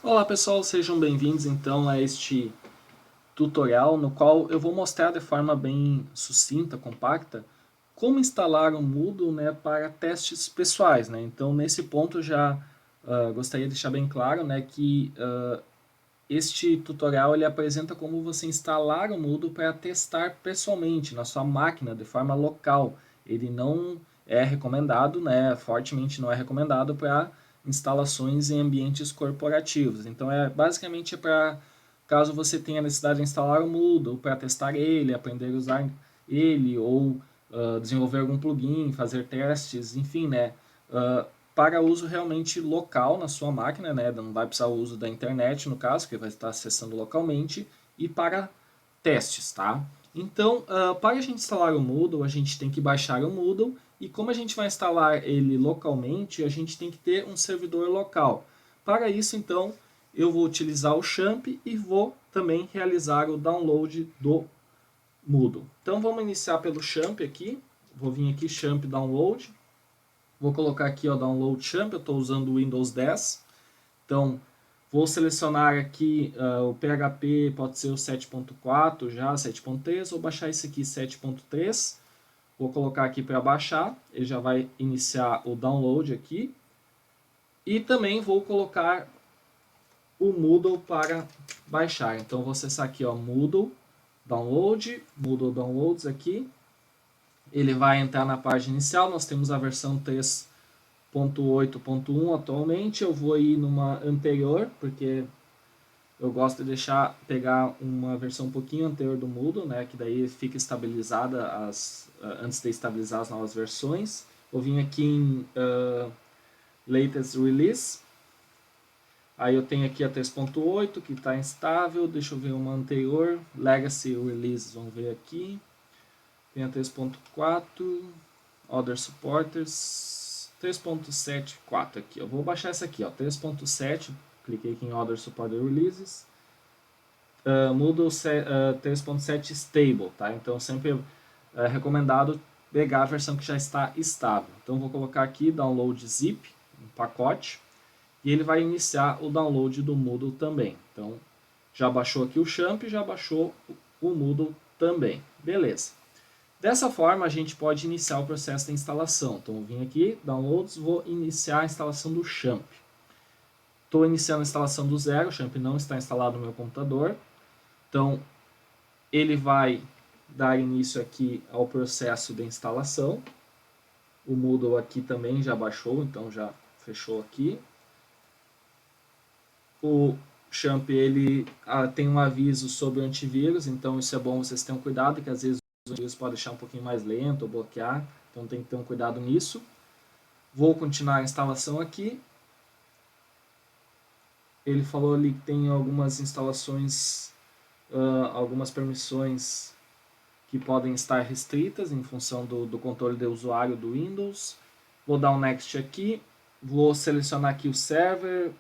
Olá pessoal, sejam bem-vindos então a este tutorial no qual eu vou mostrar de forma bem sucinta, compacta, como instalar o Moodle, né, para testes pessoais, né? Então nesse ponto eu já gostaria de deixar bem claro, né, que este tutorial ele apresenta como você instalar o Moodle para testar pessoalmente na sua máquina de forma local. Ele não é recomendado, né, fortemente não é recomendado para instalações em ambientes corporativos. Então basicamente para caso você tenha necessidade de instalar o Moodle para testar ele, aprender a usar ele ou desenvolver algum plugin, fazer testes, enfim, né, uh, para uso realmente local na sua máquina, né? Não vai precisar o uso da internet, no caso, que vai estar acessando localmente, e para testes, tá? Então, para a gente instalar o Moodle, a gente tem que baixar o Moodle, e como a gente vai instalar ele localmente, a gente tem que ter um servidor local. Para isso, então, eu vou utilizar o Champ e vou também realizar o download do Moodle. Então, vamos iniciar pelo Champ aqui. Vou vir aqui, Champ Download. Vou colocar aqui o Download Champ, eu estou usando o Windows 10. Então, vou selecionar aqui o PHP, pode ser o 7.4 já, 7.3, vou baixar esse aqui 7.3. Vou colocar aqui para baixar, ele já vai iniciar o download aqui. E também vou colocar o Moodle para baixar. Então, vou acessar aqui, ó, Moodle Moodle Downloads aqui. Ele vai entrar na página inicial, nós temos a versão 3.8.1 atualmente. Eu vou ir numa anterior, porque eu gosto de pegar uma versão um pouquinho anterior do Moodle, né, que daí fica estabilizada antes de estabilizar as novas versões. Eu vim aqui em Latest Release. Aí eu tenho aqui a 3.8 que está instável. Deixa eu ver uma anterior. Legacy Release, vamos ver aqui. Tem a 3.4. Other Supporters 3.74 aqui. Eu vou baixar essa aqui, ó, 3.7. Cliquei aqui em Other Supported Releases. Moodle 3.7 Stable, tá? Então sempre é recomendado pegar a versão que já está estável. Então vou colocar aqui Download Zip, um pacote, e ele vai iniciar o download do Moodle também. Então já baixou aqui o Champ, já baixou o Moodle também. Beleza. Dessa forma, a gente pode iniciar o processo de instalação. Então, eu vim aqui, Downloads, vou iniciar a instalação do Champ. Estou iniciando a instalação do zero, o Champ não está instalado no meu computador. Então, ele vai dar início aqui ao processo de instalação. O Moodle aqui também já baixou, então já fechou aqui. O Champ ele tem um aviso sobre o antivírus, então isso é bom vocês tenham cuidado, que às vezes o antivírus pode deixar um pouquinho mais lento ou bloquear, então tem que ter um cuidado nisso. Vou continuar a instalação aqui. Ele falou ali que tem algumas instalações, algumas permissões que podem estar restritas em função do controle de usuário do Windows. Vou dar um Next aqui. Vou selecionar aqui o server.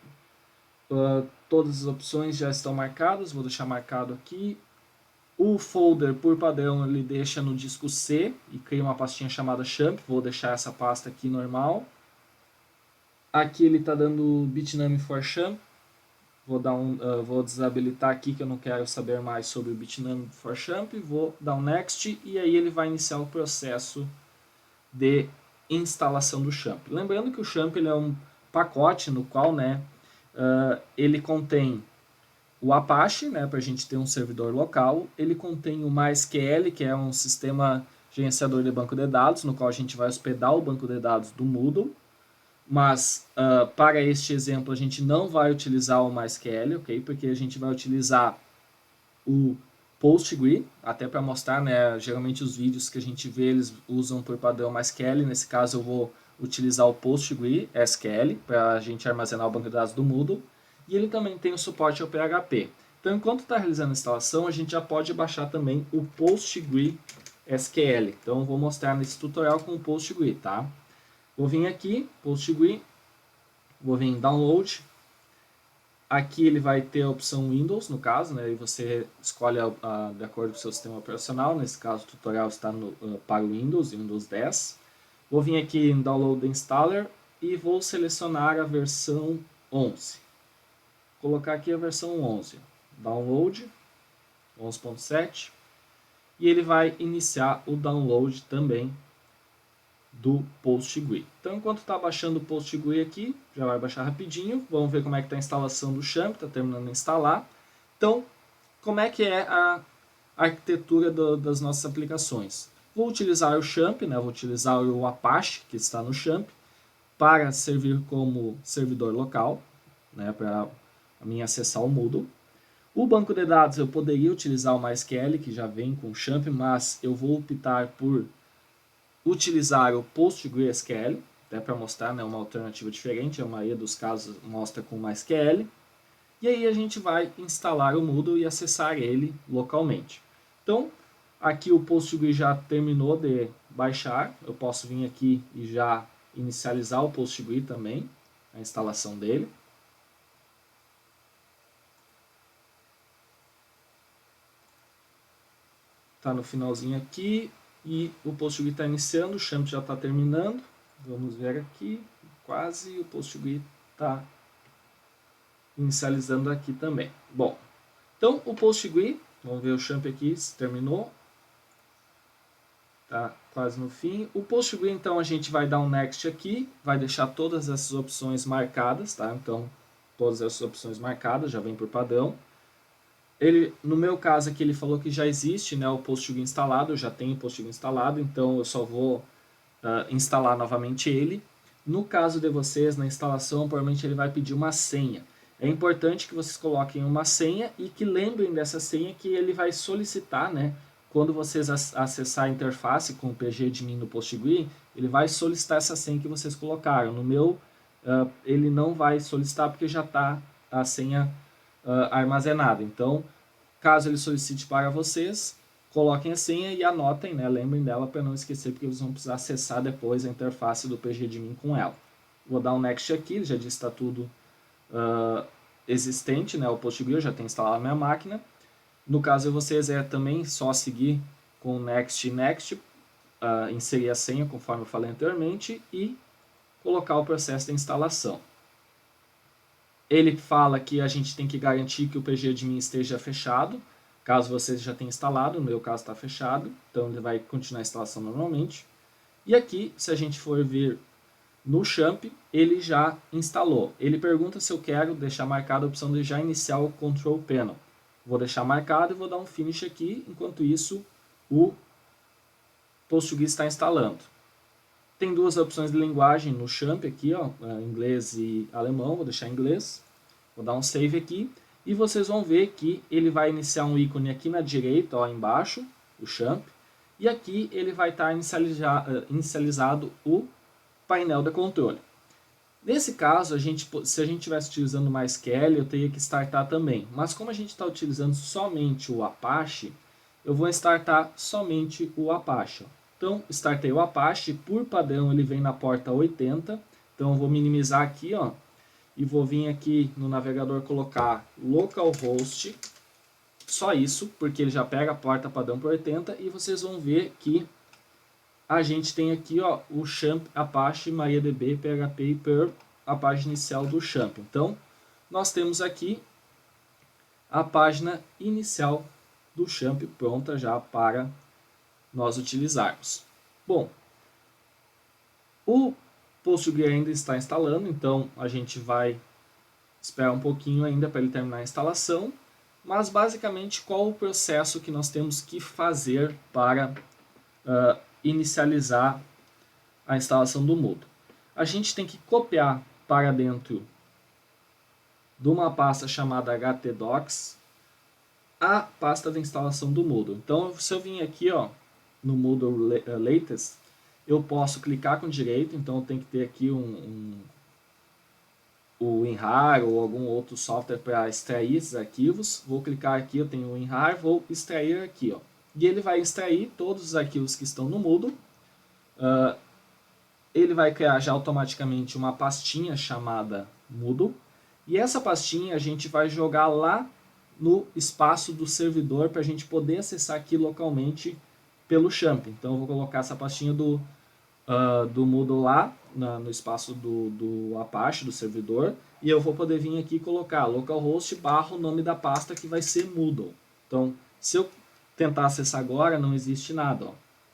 Todas as opções já estão marcadas. Vou deixar marcado aqui. O folder, por padrão, ele deixa no disco C e cria uma pastinha chamada Champ. Vou deixar essa pasta aqui normal. Aqui ele está dando Bitnami for Champ. Vou desabilitar aqui que eu não quero saber mais sobre o Bitnami for Champ. Vou dar um Next e aí ele vai iniciar o processo de instalação do Champ. Lembrando que o Champ ele é um pacote no qual, né, ele contém o Apache, né, para a gente ter um servidor local. Ele contém o MySQL, que é um sistema gerenciador de banco de dados, no qual a gente vai hospedar o banco de dados do Moodle. Mas para este exemplo a gente não vai utilizar o MySQL, ok? Porque a gente vai utilizar o PostgreSQL, até para mostrar, né? Geralmente os vídeos que a gente vê eles usam por padrão MySQL. Nesse caso eu vou utilizar o PostgreSQL para a gente armazenar o banco de dados do Moodle. E ele também tem o suporte ao PHP. Então, enquanto está realizando a instalação, a gente já pode baixar também o PostgreSQL. Então, eu vou mostrar nesse tutorial com o PostgreSQL, tá? Vou vir aqui, PostgreSQL, vou vir em Download. Aqui ele vai ter a opção Windows, no caso, né? E você escolhe de acordo com o seu sistema operacional. Nesse caso, o tutorial está para o Windows 10. Vou vir aqui em Download Installer e vou selecionar a versão 11. colocar aqui a versão 11, download 11.7, e ele vai iniciar o download também do PostGUI. Então, enquanto está baixando o PostGUI aqui, já vai baixar rapidinho. Vamos ver como é que está a instalação do Champ, está terminando de instalar. Então, como é que é a arquitetura das nossas aplicações? Vou utilizar o Champ, né? Vou utilizar o Apache, que está no Champ, para servir como servidor local, né? Para mim acessar o Moodle. O banco de dados eu poderia utilizar o MySQL, que já vem com o Champ, mas eu vou optar por utilizar o PostgreSQL, até para mostrar, né, uma alternativa diferente, a maioria dos casos mostra com MySQL. E aí a gente vai instalar o Moodle e acessar ele localmente. Então, aqui o PostgreSQL já terminou de baixar, eu posso vir aqui e já inicializar o PostgreSQL também, a instalação dele. Está no finalzinho aqui e o PostgreSQL está iniciando, o Champ já está terminando. Vamos ver aqui, quase o PostgreSQL está inicializando aqui também. Bom, então o PostgreSQL, vamos ver o Champ aqui, se terminou. Está quase no fim. O PostgreSQL, então, a gente vai dar um Next aqui, vai deixar todas essas opções marcadas, tá? Então, todas essas opções marcadas, já vem por padrão. Ele, no meu caso aqui, ele falou que já existe, né, o PostgreSQL instalado, eu já tenho o PostgreSQL instalado, então eu só vou instalar novamente ele. No caso de vocês, na instalação, provavelmente ele vai pedir uma senha. É importante que vocês coloquem uma senha e que lembrem dessa senha que ele vai solicitar, né? Quando vocês acessar a interface com o pgadmin no PostgreSQL, ele vai solicitar essa senha que vocês colocaram. No meu, ele não vai solicitar porque já está a senha armazenada. Então, caso ele solicite para vocês, coloquem a senha e anotem, né? Lembrem dela para não esquecer, porque vocês vão precisar acessar depois a interface do pgadmin com ela. Vou dar um Next aqui, ele já disse que está tudo existente, né? O PostgreSQL já tem instalado na minha máquina. No caso de vocês, é também só seguir com Next e Next, inserir a senha, conforme eu falei anteriormente, e colocar o processo de instalação. Ele fala que a gente tem que garantir que o pgadmin esteja fechado, caso você já tenha instalado, no meu caso está fechado, então ele vai continuar a instalação normalmente. E aqui, se a gente for ver no Champ, ele já instalou. Ele pergunta se eu quero deixar marcada a opção de já iniciar o Control Panel. Vou deixar marcado e vou dar um Finish aqui, enquanto isso o PostgreSQL está instalando. Tem duas opções de linguagem no Champ aqui, ó, inglês e alemão, vou deixar em inglês. Vou dar um Save aqui e vocês vão ver que ele vai iniciar um ícone aqui na direita, ó, embaixo, o Champ, e aqui ele vai estar inicializado o painel de controle. Nesse caso, se a gente estivesse utilizando o MySQL, eu teria que startar também. Mas como a gente está utilizando somente o Apache, eu vou startar somente o Apache. Então, startei o Apache, por padrão ele vem na porta 80. Então, eu vou minimizar aqui, ó, e vou vir aqui no navegador colocar localhost, só isso, porque ele já pega a porta padrão por 80, e vocês vão ver que a gente tem aqui, ó, o Champ, Apache, MariaDB, PHP e Perl, a página inicial do Champ. Então, nós temos aqui a página inicial do Champ pronta já para nós utilizarmos. Bom, o PostgreSQL ainda está instalando, então a gente vai esperar um pouquinho ainda para ele terminar a instalação, mas basicamente qual o processo que nós temos que fazer para inicializar a instalação do Moodle. A gente tem que copiar para dentro de uma pasta chamada htdocs a pasta de instalação do Moodle. Então, se eu vim aqui, ó, no Moodle Latest, eu posso clicar com direito, então eu tenho que ter aqui o WinRAR ou algum outro software para extrair esses arquivos. Vou clicar aqui, eu tenho o WinRAR, vou extrair aqui, ó. E ele vai extrair todos os arquivos que estão no Moodle. Ele vai criar já automaticamente uma pastinha chamada Moodle. E essa pastinha a gente vai jogar lá no espaço do servidor para a gente poder acessar aqui localmente pelo Champ. Então eu vou colocar essa pastinha do do Moodle lá, no espaço do Apache, do servidor, e eu vou poder vir aqui e colocar localhost barra o nome da pasta que vai ser Moodle. Então, se eu tentar acessar agora, não existe nada.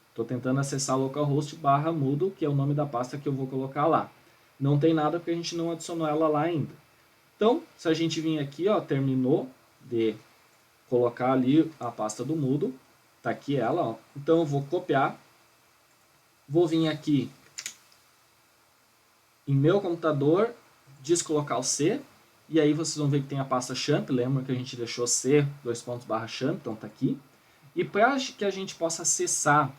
Estou tentando acessar localhost barra Moodle, que é o nome da pasta que eu vou colocar lá. Não tem nada porque a gente não adicionou ela lá ainda. Então, se a gente vir aqui, ó, terminou de colocar ali a pasta do Moodle, tá aqui ela, ó. Então eu vou copiar, vou vir aqui em meu computador, descolocar o C, e aí vocês vão ver que tem a pasta champ, lembra que a gente deixou C, _champ, então tá aqui. E para que a gente possa acessar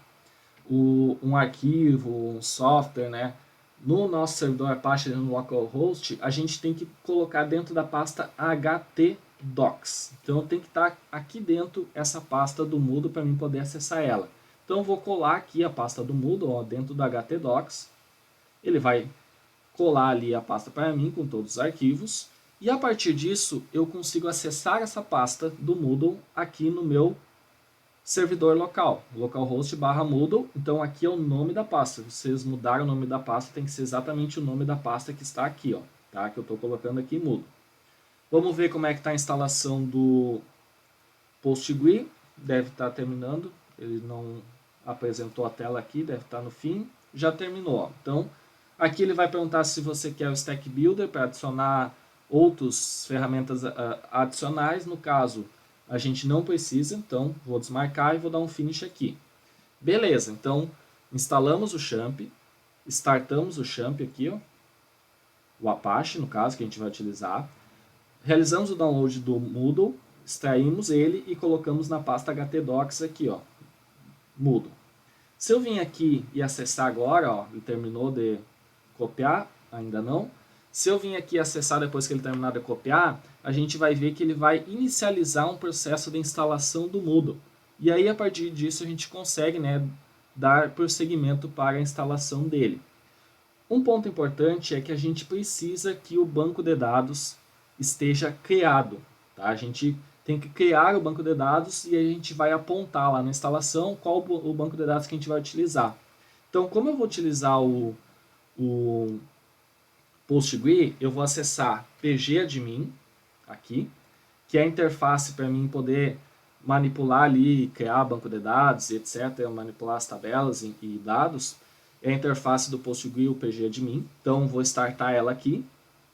um arquivo, um software, né, no nosso servidor Apache, no localhost, a gente tem que colocar dentro da pasta htdocs. Então tem que estar aqui dentro essa pasta do Moodle para mim poder acessar ela. Então eu vou colar aqui a pasta do Moodle, ó, dentro do htdocs. Ele vai colar ali a pasta para mim com todos os arquivos. E a partir disso eu consigo acessar essa pasta do Moodle aqui no meu servidor local, localhost barra Moodle. Então aqui é o nome da pasta. Se vocês mudaram o nome da pasta, tem que ser exatamente o nome da pasta que está aqui, ó, tá? Que eu estou colocando aqui Moodle. Vamos ver como é que está a instalação do PostgRE. Deve estar terminando. Ele não apresentou a tela aqui, deve estar no fim. Já terminou, ó. Então aqui ele vai perguntar se você quer o Stack Builder para adicionar outras ferramentas adicionais. No caso, a gente não precisa, então vou desmarcar e vou dar um finish aqui. Beleza, então instalamos o Champ, startamos o Champ aqui, ó, o Apache, no caso, que a gente vai utilizar. Realizamos o download do Moodle, extraímos ele e colocamos na pasta htdocs aqui, ó, Moodle. Se eu vim aqui e acessar agora, ó, ele terminou de copiar, ainda não. Se eu vim aqui acessar depois que ele terminar de copiar, a gente vai ver que ele vai inicializar um processo de instalação do Moodle. E aí, a partir disso, a gente consegue, né, dar prosseguimento para a instalação dele. Um ponto importante é que a gente precisa que o banco de dados esteja criado. Tá? A gente tem que criar o banco de dados e a gente vai apontar lá na instalação qual o banco de dados que a gente vai utilizar. Então, como eu vou utilizar o PostgRE, eu vou acessar pgadmin, aqui, que é a interface para mim poder manipular ali, criar banco de dados, etc., manipular as tabelas e dados. É a interface do PostgRE, o pgadmin. Então, vou startar ela aqui.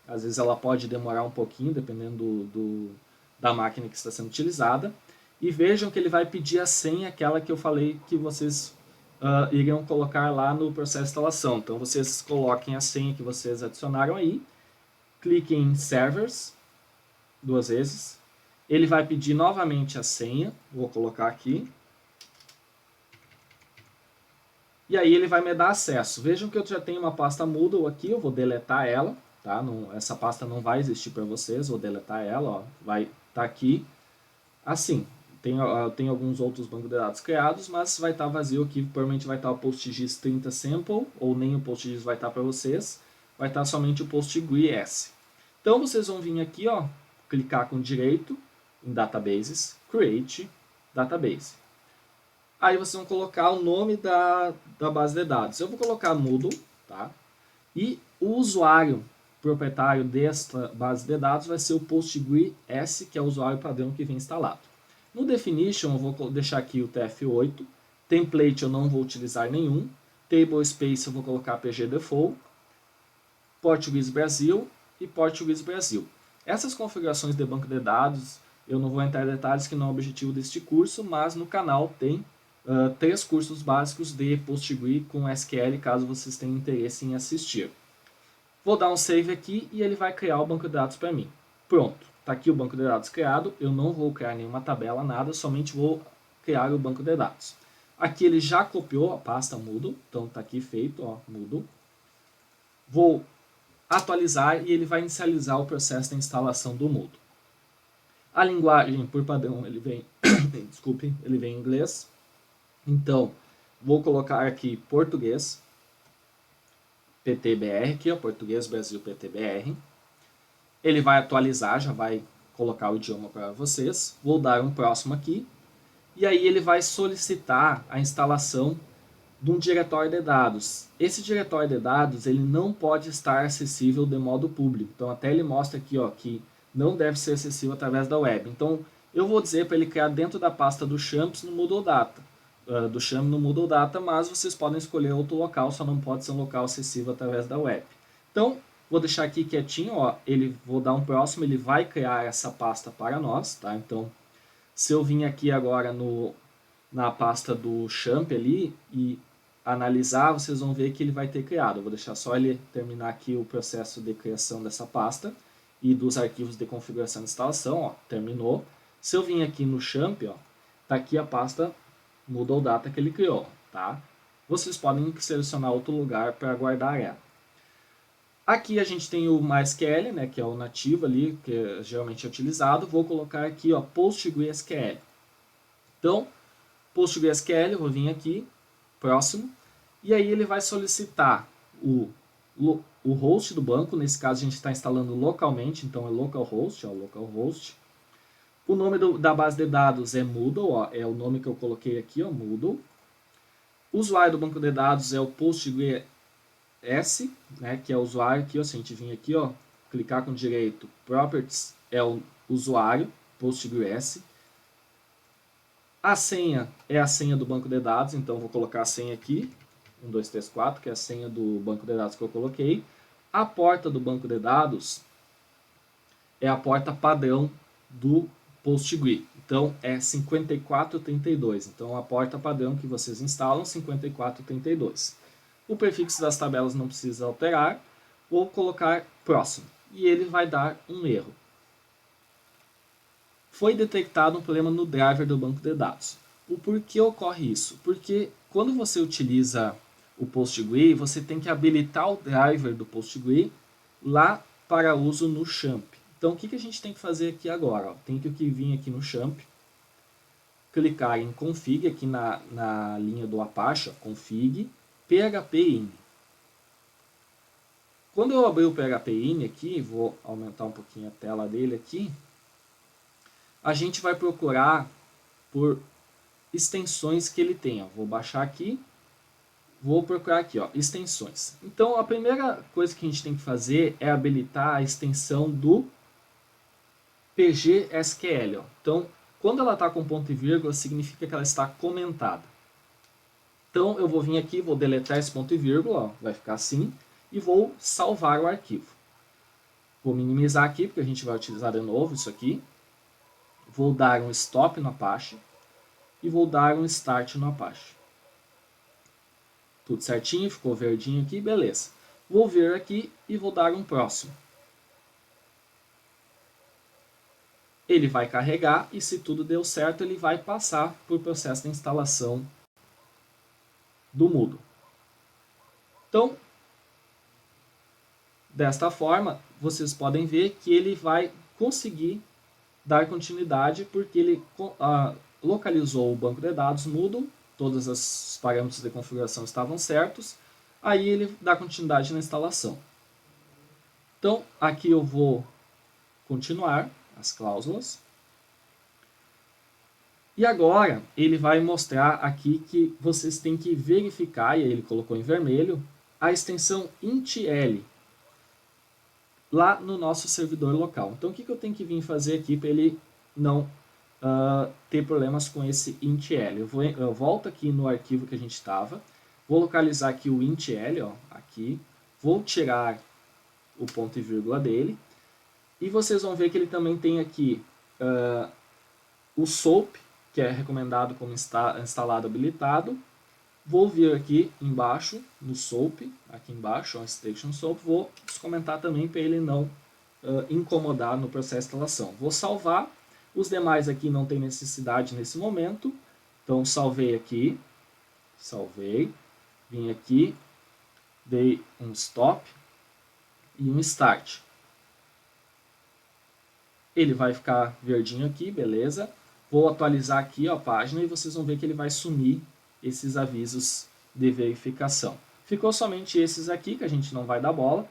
Às vezes ela pode demorar um pouquinho, dependendo da máquina que está sendo utilizada. E vejam que ele vai pedir a senha, aquela que eu falei que vocês iriam colocar lá no processo de instalação. Então vocês coloquem a senha que vocês adicionaram aí, cliquem em Servers, 2 vezes. Ele vai pedir novamente a senha, vou colocar aqui. E aí ele vai me dar acesso. Vejam que eu já tenho uma pasta Moodle aqui, eu vou deletar ela. Tá? Não, essa pasta não vai existir para vocês, vou deletar ela, ó, vai estar aqui assim. Tem alguns outros bancos de dados criados, mas vai estar vazio aqui, provavelmente vai estar o PostGIS 30 sample, ou nem o PostGIS vai estar para vocês, vai estar somente o PostgRE S. Então vocês vão vir aqui, ó, clicar com direito em Databases, Create Database. Aí vocês vão colocar o nome da base de dados. Eu vou colocar Moodle, tá? E o usuário proprietário desta base de dados vai ser o PostgRE S, que é o usuário padrão que vem instalado. No Definition, eu vou deixar aqui o TF8. Template eu não vou utilizar nenhum. Table Space eu vou colocar PG Default. Português Brasil e Português Brasil. Essas configurações de banco de dados, eu não vou entrar em detalhes que não é o objetivo deste curso, mas no canal tem 3 cursos básicos de PostgRE com SQL, caso vocês tenham interesse em assistir. Vou dar um save aqui e ele vai criar o banco de dados para mim. Pronto, está aqui o banco de dados criado. Eu não vou criar nenhuma tabela, nada, somente vou criar o banco de dados. Aqui ele já copiou a pasta Moodle, então está aqui feito, ó, Moodle. Vou atualizar e ele vai inicializar o processo de instalação do Moodle. A linguagem, por padrão, ele vem, desculpem, ele vem em inglês. Então, vou colocar aqui português, PTBR, aqui, ó, Português Brasil PTBR. Ele vai atualizar, já vai colocar o idioma para vocês. Vou dar um próximo aqui. E aí ele vai solicitar a instalação de um diretório de dados. Esse diretório de dados ele não pode estar acessível de modo público. Então até ele mostra aqui que não deve ser acessível através da web. Então eu vou dizer para ele criar dentro da pasta do Champs no Moodle Data. Do Champ no Moodle Data, mas vocês podem escolher outro local, só não pode ser um local acessível através da web. Então, vou deixar aqui quietinho, vou dar um próximo, ele vai criar essa pasta para nós, tá? Então, se eu vim aqui agora na pasta do Champ ali e analisar, vocês vão ver que ele vai ter criado. Eu vou deixar só ele terminar aqui o processo de criação dessa pasta e dos arquivos de configuração e instalação, terminou. Se eu vim aqui no Champ, tá aqui a pasta Moodle Data que ele criou, tá? Vocês podem selecionar outro lugar para guardar ela. Aqui a gente tem o MySQL, né, que é o nativo ali, que geralmente é utilizado. Vou colocar aqui, PostgreSQL. Então, PostgreSQL, eu vou vir aqui, próximo, e aí ele vai solicitar o host do banco. Nesse caso a gente está instalando localmente, então é localhost, localhost. O nome da base de dados é Moodle, é o nome que eu coloquei aqui, Moodle. O usuário do banco de dados é o PostgreS, né, que é o usuário aqui, se a gente vir aqui, clicar com direito, Properties é o usuário, PostgreS. A senha é a senha do banco de dados, então vou colocar a senha aqui, 1234, que é a senha do banco de dados que eu coloquei. A porta do banco de dados é a porta padrão do Postgre. Então é 5432. Então a porta padrão que vocês instalam 5432. O prefixo das tabelas não precisa alterar. Vou colocar próximo e ele vai dar um erro. Foi detectado um problema no driver do banco de dados. O porquê ocorre isso? Porque quando você utiliza o Postgre, você tem que habilitar o driver do Postgre lá para uso no Champ. Então, o que a gente tem que fazer aqui agora? Tem que vir aqui no Champ, clicar em Config, aqui na linha do Apache, Config, PHP-INI. Quando eu abrir o PHP-INI aqui, vou aumentar um pouquinho a tela dele aqui, a gente vai procurar por extensões que ele tem. Vou baixar aqui, vou procurar aqui, extensões. Então, a primeira coisa que a gente tem que fazer é habilitar a extensão do PGSQL. Então, quando ela está com ponto e vírgula, significa que ela está comentada. Então, eu vou vir aqui, vou deletar esse ponto e vírgula, vai ficar assim, e vou salvar o arquivo. Vou minimizar aqui, porque a gente vai utilizar de novo isso aqui. Vou dar um stop no Apache e vou dar um start no Apache. Tudo certinho, ficou verdinho aqui, beleza. Vou vir aqui e vou dar um próximo. Ele vai carregar e se tudo deu certo, ele vai passar por processo de instalação do Moodle. Então, desta forma, vocês podem ver que ele vai conseguir dar continuidade porque ele localizou o banco de dados Moodle, todos os parâmetros de configuração estavam certos, aí ele dá continuidade na instalação. Então, aqui eu vou continuar as cláusulas. E agora ele vai mostrar aqui que vocês têm que verificar, e aí ele colocou em vermelho, a extensão int_l lá no nosso servidor local. Então o que eu tenho que vir fazer aqui para ele não ter problemas com esse int_l? Eu volto aqui no arquivo que a gente estava, vou localizar aqui o int_l, aqui, vou tirar o ponto e vírgula dele, e vocês vão ver que ele também tem aqui o SOAP, que é recomendado como instalado habilitado. Vou vir aqui embaixo, no SOAP, aqui embaixo, Station SOAP, vou comentar também para ele não incomodar no processo de instalação. Vou salvar, os demais aqui não tem necessidade nesse momento, então salvei aqui, vim aqui, dei um stop e um start. Ele vai ficar verdinho aqui, beleza. Vou atualizar aqui a página e vocês vão ver que ele vai sumir esses avisos de verificação. Ficou somente esses aqui que a gente não vai dar bola.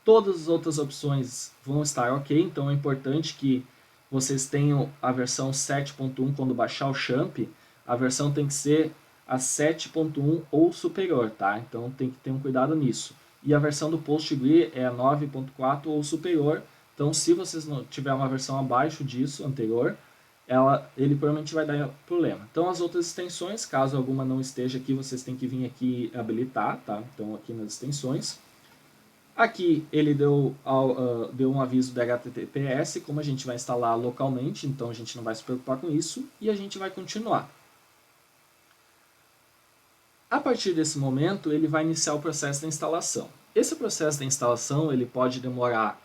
Todas as outras opções vão estar ok, então é importante que vocês tenham a versão 7.1 quando baixar o Champ. A versão tem que ser a 7.1 ou superior, tá? Então tem que ter um cuidado nisso. E a versão do PostgreSQL é a 9.4 ou superior. Então, se vocês não tiver uma versão abaixo disso, anterior, ele provavelmente vai dar problema. Então, as outras extensões, caso alguma não esteja aqui, vocês têm que vir aqui habilitar, tá? Então, aqui nas extensões. Aqui ele deu um aviso do HTTPS, como a gente vai instalar localmente, então a gente não vai se preocupar com isso, e a gente vai continuar. A partir desse momento, ele vai iniciar o processo da instalação. Esse processo da instalação ele pode demorar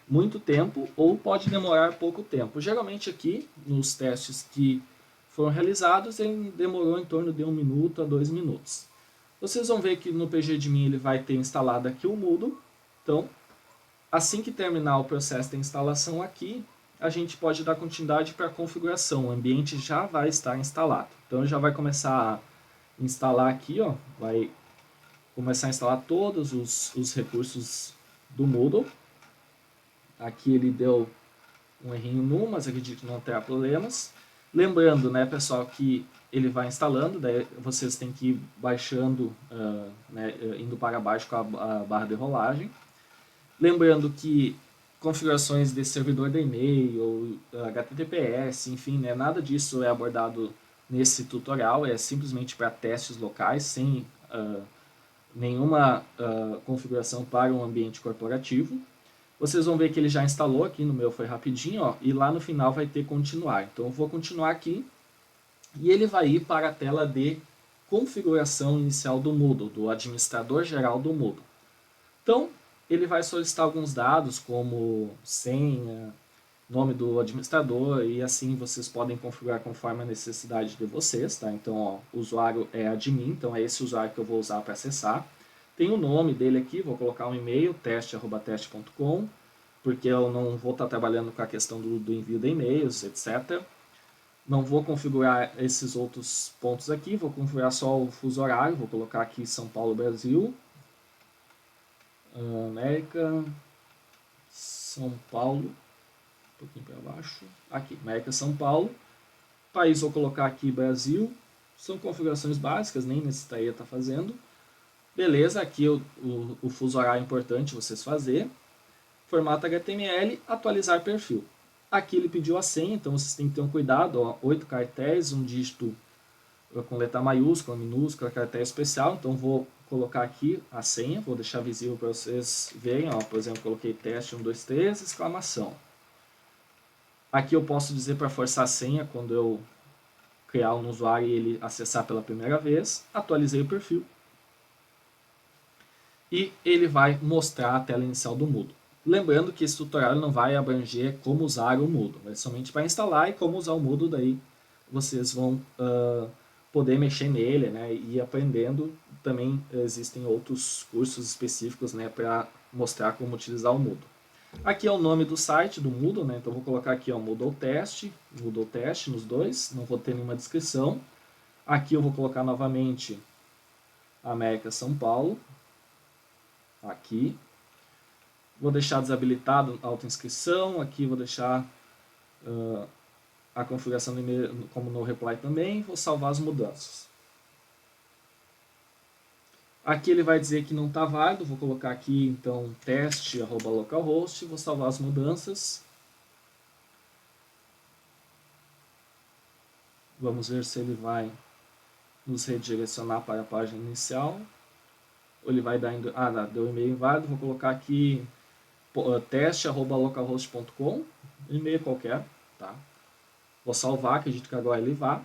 muito tempo ou pode demorar pouco tempo. Geralmente aqui, nos testes que foram realizados, ele demorou em torno de 1 minuto a 2 minutos. Vocês vão ver que no PGadmin ele vai ter instalado aqui o Moodle. Então, assim que terminar o processo de instalação aqui, a gente pode dar continuidade para a configuração. O ambiente já vai estar instalado. Então, já vai começar a instalar aqui, ó, vai começar a instalar todos os recursos do Moodle. Aqui ele deu um errinho nu, mas acredito que não terá problemas. Lembrando, né, pessoal, que ele vai instalando, daí vocês têm que ir baixando, né, indo para baixo com a barra de rolagem. Lembrando que configurações de servidor de e-mail, HTTPS, enfim, né, nada disso é abordado nesse tutorial, é simplesmente para testes locais, sem nenhuma configuração para um ambiente corporativo. Vocês vão ver que ele já instalou aqui, no meu foi rapidinho, ó, e lá no final vai ter continuar. Então eu vou continuar aqui e ele vai ir para a tela de configuração inicial do Moodle, do administrador geral do Moodle. Então, ele vai solicitar alguns dados como senha, nome do administrador e assim vocês podem configurar conforme a necessidade de vocês, tá? Então, ó, o usuário é admin, então é esse usuário que eu vou usar para acessar. Tem o nome dele aqui, vou colocar um e-mail, teste@teste.com, porque eu não vou estar trabalhando com a questão do envio de e-mails, etc. Não vou configurar esses outros pontos aqui, vou configurar só o fuso horário, vou colocar aqui São Paulo, Brasil, América, São Paulo, um pouquinho para baixo, aqui, América, São Paulo, país vou colocar aqui Brasil, são configurações básicas, nem necessitaria estar fazendo. Beleza, aqui o fuso horário é importante vocês fazer. Formato HTML, atualizar perfil. Aqui ele pediu a senha, então vocês têm que ter um cuidado, ó, 8 caracteres, um dígito com letra maiúscula, minúscula, caractere especial, então vou colocar aqui a senha, vou deixar visível para vocês verem, ó, por exemplo, coloquei teste 1, 2, 3, exclamação. Aqui eu posso dizer para forçar a senha quando eu criar um usuário e ele acessar pela primeira vez, atualizei o perfil. E ele vai mostrar a tela inicial do Moodle. Lembrando que esse tutorial não vai abranger como usar o Moodle, é somente para instalar e como usar o Moodle, daí vocês vão poder mexer nele, né, e ir aprendendo. Também existem outros cursos específicos, né, para mostrar como utilizar o Moodle. Aqui é o nome do site do Moodle, né, então vou colocar aqui ó, Moodle Test nos dois, não vou ter nenhuma descrição. Aqui eu vou colocar novamente América São Paulo, aqui. Vou deixar desabilitado a autoinscrição, aqui vou deixar a configuração do e-mail como no reply também, vou salvar as mudanças. Aqui ele vai dizer que não está válido, vou colocar aqui então teste@localhost, vou salvar as mudanças. Vamos ver se ele vai nos redirecionar para a página inicial. Ou ele vai dar, deu e-mail inválido, vou colocar aqui teste@localhost.com, e-mail qualquer, tá? Vou salvar, acredito que agora ele vá.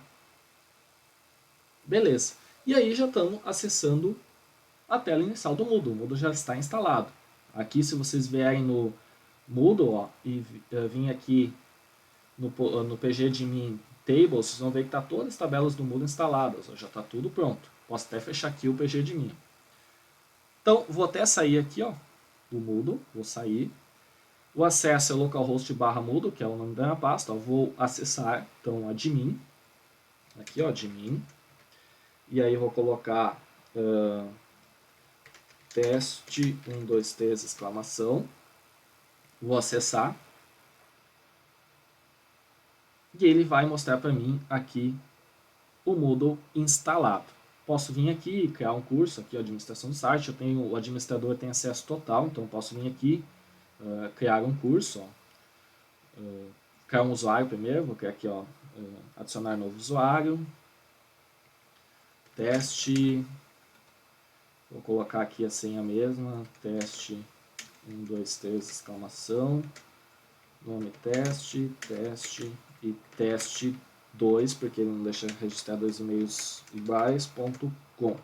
Beleza. E aí já estamos acessando a tela inicial do Moodle. O Moodle já está instalado. Aqui, se vocês vierem no Moodle ó, e vir aqui no PGadmin Tables, vocês vão ver que está todas as tabelas do Moodle instaladas. Ó, já está tudo pronto. Posso até fechar aqui o PGadmin. Então, vou até sair aqui ó, do Moodle. Vou sair. O acesso é localhost/Moodle, que é o nome da minha pasta. Ó, vou acessar, então, admin. Aqui, ó, admin. E aí vou colocar teste 1, 2, 3, exclamação. Vou acessar. E ele vai mostrar para mim aqui o Moodle instalado. posso vir aqui e criar um curso, aqui, administração do site, o administrador tem acesso total, então eu posso vir aqui, criar um curso, criar um usuário primeiro, vou criar aqui, adicionar novo usuário, teste, vou colocar aqui a senha mesma, teste 1, 2, 3, exclamação, nome teste, teste e teste 2, porque ele não deixa registrar 2 e-mails iguais, .com.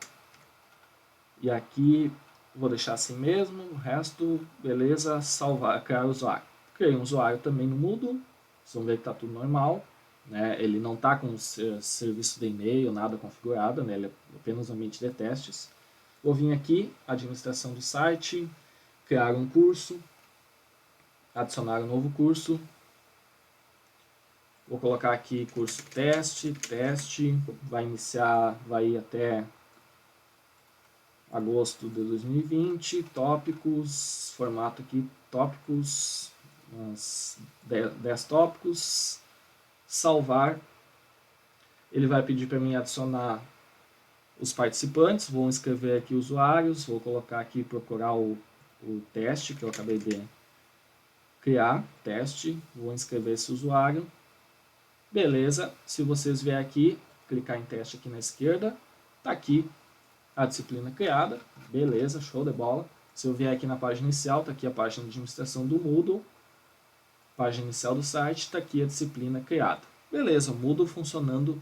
E aqui vou deixar assim mesmo, o resto, beleza, salvar, criar usuário. Criei um usuário também no Moodle, vocês vão ver que está tudo normal, né? Ele não está com serviço de e-mail, nada configurado, né? Ele é apenas um ambiente de testes. Vou vir aqui, administração do site, criar um curso, adicionar um novo curso, vou colocar aqui curso teste, vai iniciar, vai ir até agosto de 2020, tópicos, formato aqui, tópicos, uns 10 tópicos, salvar, ele vai pedir para mim adicionar os participantes, vou inscrever aqui usuários, vou colocar aqui, procurar o teste que eu acabei de criar, teste, vou inscrever esse usuário, beleza, se vocês vierem aqui, clicar em teste aqui na esquerda, tá aqui a disciplina criada, beleza, show de bola. Se eu vier aqui na página inicial, está aqui a página de administração do Moodle, página inicial do site, está aqui a disciplina criada. Beleza, o Moodle funcionando